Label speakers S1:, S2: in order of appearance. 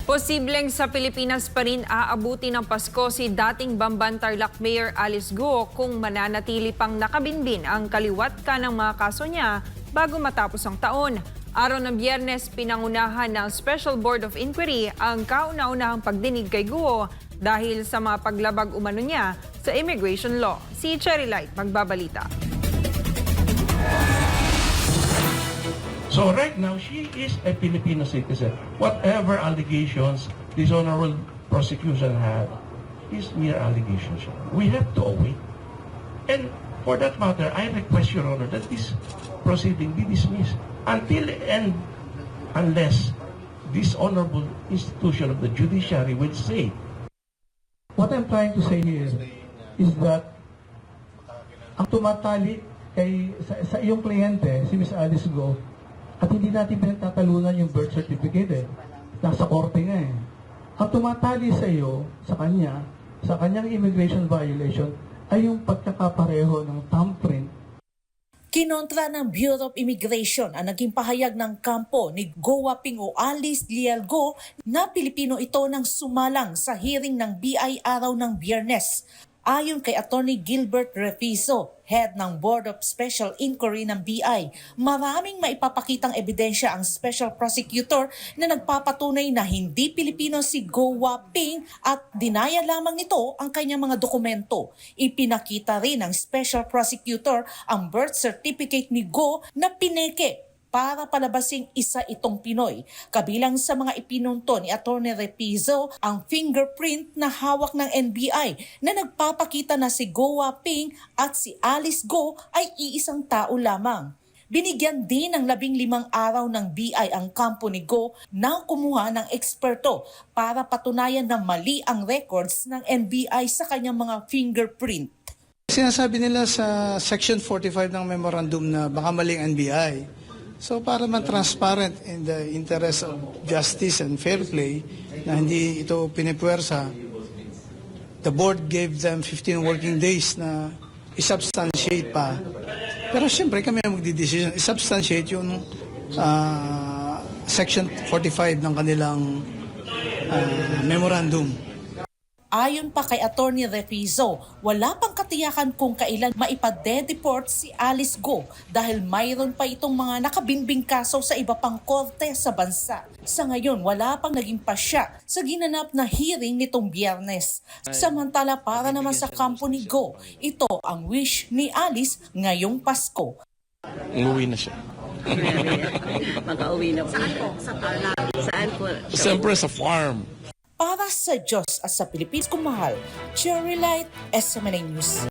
S1: Posibleng sa Pilipinas pa rin aabuti ng Pasko si dating Bamban Tarlac Mayor Alice Guo kung mananatili pang nakabinbin ang kaliwat ka ng mga kaso niya bago matapos ang taon. Araw ng Biyernes, pinangunahan ng Special Board of Inquiry ang kauna-unahang pagdinig kay Guo dahil sa mga paglabag umano niya sa immigration law. Si Cherry Light magbabalita.
S2: So right now, she is a Filipino citizen. Whatever allegations this honorable prosecution had is mere allegations. We have to await. And for that matter, I request, Your Honor, that this proceeding be dismissed until and unless this honorable institution of the judiciary will say.
S3: What I'm trying to say here is that ang tumatali sa iyong kliyente, si Ms. Alice Guo, at hindi natin pinagtatalunan yung birth certificate nasa korte nga Ang tumatali sa iyo, sa kanyang immigration violation, ay yung pagkakapareho ng thumbprint.
S4: Kinontra ng Bureau of Immigration ang naging pahayag ng kampo ni Go Waping o Alice Liel Guo na Pilipino ito nang sumalang sa hearing ng BI araw ng Biyernes. Ayon kay Attorney Gilbert Refiso, head ng Board of Special Inquiry ng BI, maraming maipapakitang ebidensya ang special prosecutor na nagpapatunay na hindi Pilipino si Go Waping at dinaya lamang nito ang kanyang mga dokumento. Ipinakita rin ng special prosecutor ang birth certificate ni Go na pineke para palabasing isa itong Pinoy. Kabilang sa mga ipinunto ni Atty. Repizo ang fingerprint na hawak ng NBI na nagpapakita na si Go Waping at si Alice Guo ay iisang tao lamang. Binigyan din ng 15 araw ng BI ang kampo ni Go na kumuha ng eksperto para patunayan na mali ang records ng NBI sa kanyang mga fingerprint.
S5: Sinasabi nila sa Section 45 ng memorandum na baka maling NBI. So para man transparent in the interest of justice and fair play na hindi ito pinipuwersa, the board gave them 15 working days na isubstantiate pa. Pero siyempre kami ang magdidesisyon, isubstantiate yung Section 45 ng kanilang memorandum.
S4: Ayon pa kay Atty. Refizo, wala pang katiyakan kung kailan maipade-deport si Alice Guo dahil mayroon pa itong mga nakabinbing kaso sa iba pang korte sa bansa. Sa ngayon, wala pang naging pasya sa ginanap na hearing nitong Biyernes. Samantala para naman sa kampo ni Guo, ito ang wish ni Alice ngayong Pasko.
S6: Umuwi na siya.
S7: Mag-uwi na po. Saan po? Sa Tarlac? Saan po?
S6: Siyempre sa farm.
S4: Para sa Diyos at sa Pilipinas, kumahal, Cherry Light, SMNA News.